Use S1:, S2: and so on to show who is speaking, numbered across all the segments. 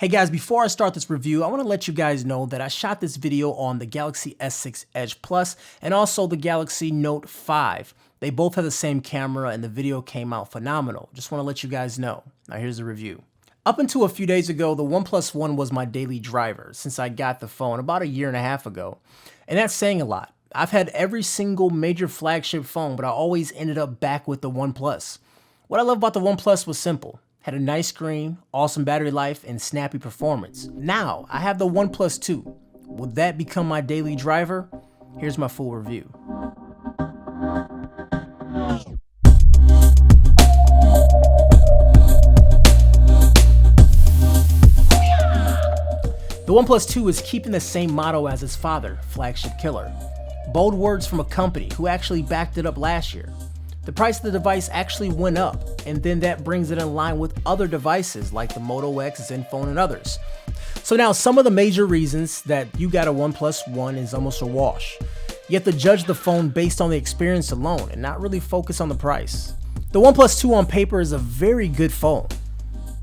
S1: Hey guys, before I start this review, I want to let you guys know that I shot this video on the Galaxy S6 Edge Plus and also the Galaxy Note 5. They both have the same camera and the video came out phenomenal. Just want to let you guys know. Now here's the review. Up until a few days ago, the OnePlus One was my daily driver since I got the phone about a year and a half ago. And that's saying a lot. I've had every single major flagship phone, but I always ended up back with the OnePlus. What I love about the OnePlus was simple. Had a nice screen, awesome battery life, and snappy performance. Now, I have the OnePlus 2. Would that become my daily driver? Here's my full review. The OnePlus 2 is keeping the same motto as its father, Flagship Killer. Bold words from a company who actually backed it up last year. The price of the device actually went up, and then that brings it in line with other devices like the Moto X, Zenfone, and others. So now some of the major reasons that you got a OnePlus One is almost a wash. You have to judge the phone based on the experience alone and not really focus on the price. The OnePlus 2 on paper is a very good phone.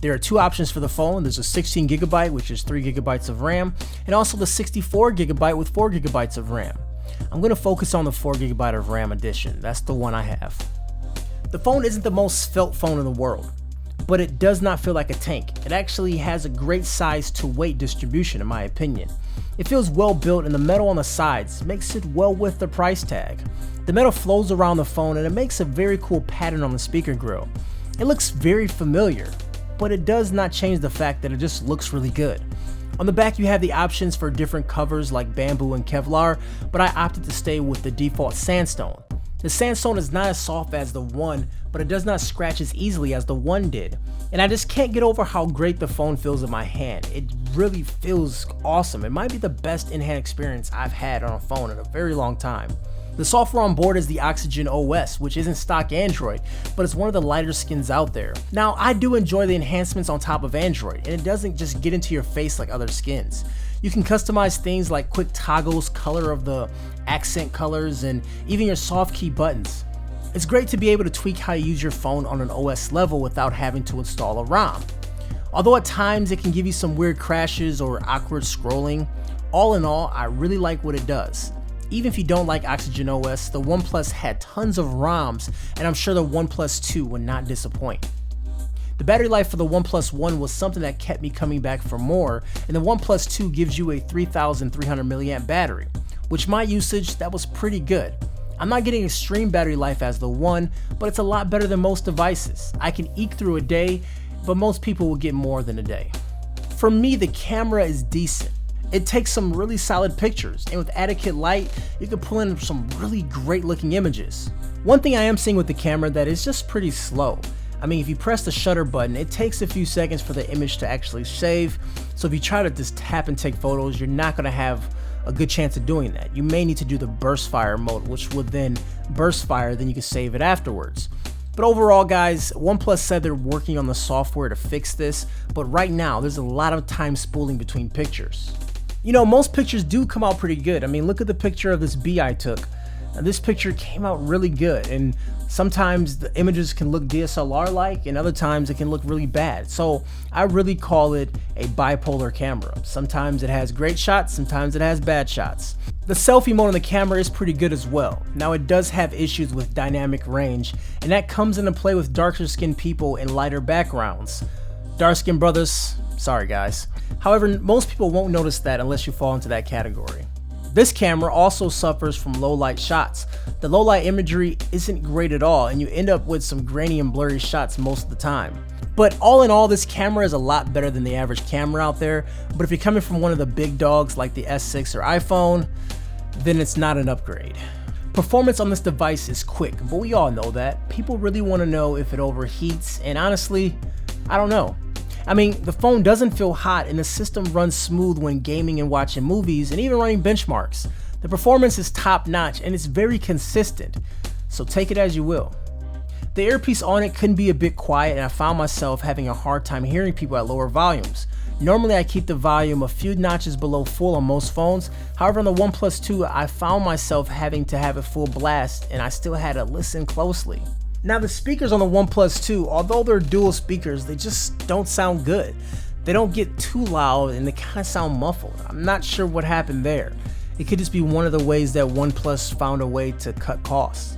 S1: There are two options for the phone. There's a 16GB, which is 3GB of RAM, and also the 64GB with 4GB of RAM. I'm going to focus on the 4GB of RAM edition. That's the one I have. The phone isn't the most svelte phone in the world, but it does not feel like a tank. It actually has a great size to weight distribution in my opinion. It feels well built and the metal on the sides makes it well worth the price tag. The metal flows around the phone and it makes a very cool pattern on the speaker grill. It looks very familiar, but it does not change the fact that it just looks really good. On the back you have the options for different covers like bamboo and Kevlar, but I opted to stay with the default sandstone. The sandstone is not as soft as the One, but it does not scratch as easily as the One did. And I just can't get over how great the phone feels in my hand. It really feels awesome. It might be the best in-hand experience I've had on a phone in a very long time. The software on board is the Oxygen OS, which isn't stock Android, but it's one of the lighter skins out there. Now, I do enjoy the enhancements on top of Android, and it doesn't just get into your face like other skins. You can customize things like quick toggles, color of the accent colors, and even your soft key buttons. It's great to be able to tweak how you use your phone on an OS level without having to install a ROM. Although at times it can give you some weird crashes or awkward scrolling, all in all, I really like what it does. Even if you don't like Oxygen OS, the OnePlus had tons of ROMs, and I'm sure the OnePlus 2 would not disappoint. The battery life for the OnePlus One was something that kept me coming back for more, and the OnePlus 2 gives you a 3,300 mAh battery, which my usage, that was pretty good. I'm not getting extreme battery life as the One, but it's a lot better than most devices. I can eke through a day, but most people will get more than a day. For me, the camera is decent. It takes some really solid pictures, and with adequate light, you can pull in some really great looking images. One thing I am seeing with the camera that is just pretty slow. I mean, if you press the shutter button, it takes a few seconds for the image to actually save, so if you try to just tap and take photos, you're not going to have a good chance of doing that. You may need to do the burst fire mode, which would then burst fire, then you can save it afterwards. But overall guys, OnePlus said they're working on the software to fix this, but right now there's a lot of time spooling between pictures. You know, most pictures do come out pretty good. I mean, look at the picture of this bee I took. Now, this picture came out really good, and sometimes the images can look DSLR-like, and other times it can look really bad. So I really call it a bipolar camera. Sometimes it has great shots, sometimes it has bad shots. The selfie mode on the camera is pretty good as well. Now it does have issues with dynamic range, and that comes into play with darker skinned people in lighter backgrounds. Dark skinned brothers, sorry guys. However, most people won't notice that unless you fall into that category. This camera also suffers from low light shots. The low light imagery isn't great at all, and you end up with some grainy and blurry shots most of the time. But all in all, this camera is a lot better than the average camera out there, but if you're coming from one of the big dogs like the S6 or iPhone, then it's not an upgrade. Performance on this device is quick, but we all know that. People really want to know if it overheats, and honestly, I don't know. I mean, the phone doesn't feel hot and the system runs smooth when gaming and watching movies and even running benchmarks. The performance is top notch and it's very consistent, so take it as you will. The earpiece on it couldn't be a bit quiet, and I found myself having a hard time hearing people at lower volumes. Normally I keep the volume a few notches below full on most phones, however on the OnePlus 2 I found myself having to have it full blast and I still had to listen closely. Now the speakers on the OnePlus 2, although they're dual speakers, they just don't sound good. They don't get too loud and they kind of sound muffled. I'm not sure what happened there. It could just be one of the ways that OnePlus found a way to cut costs.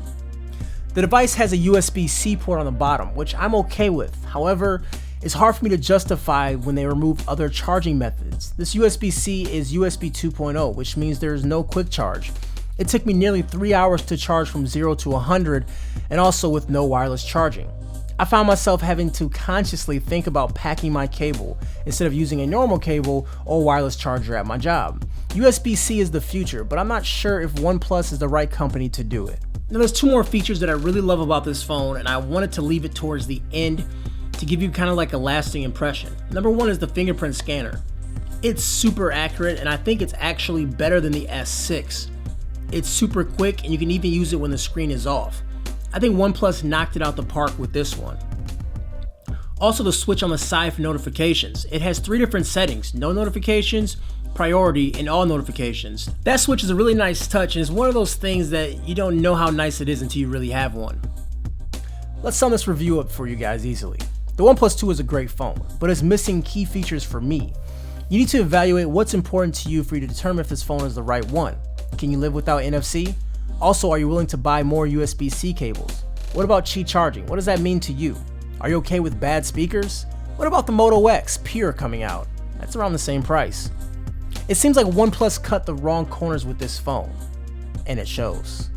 S1: The device has a USB-C port on the bottom, which I'm okay with. However, it's hard for me to justify when they remove other charging methods. This USB-C is USB 2.0, which means there is no quick charge. It took me nearly 3 hours to charge from 0 to 100, and also with no wireless charging. I found myself having to consciously think about packing my cable instead of using a normal cable or wireless charger at my job. USB-C is the future, but I'm not sure if OnePlus is the right company to do it. Now there's two more features that I really love about this phone, and I wanted to leave it towards the end to give you kind of like a lasting impression. Number one is the fingerprint scanner. It's super accurate, and I think it's actually better than the S6. It's super quick, and you can even use it when the screen is off. I think OnePlus knocked it out the park with this one. Also, the switch on the side for notifications. It has 3 different settings: no notifications, priority, and all notifications. That switch is a really nice touch, and it's one of those things that you don't know how nice it is until you really have one. Let's sum this review up for you guys easily. The OnePlus 2 is a great phone, but it's missing key features for me. You need to evaluate what's important to you for you to determine if this phone is the right one. Can you live without NFC? Also, are you willing to buy more USB-C cables? What about Qi charging? What does that mean to you? Are you okay with bad speakers? What about the Moto X Pure coming out? That's around the same price. It seems like OnePlus cut the wrong corners with this phone, and it shows.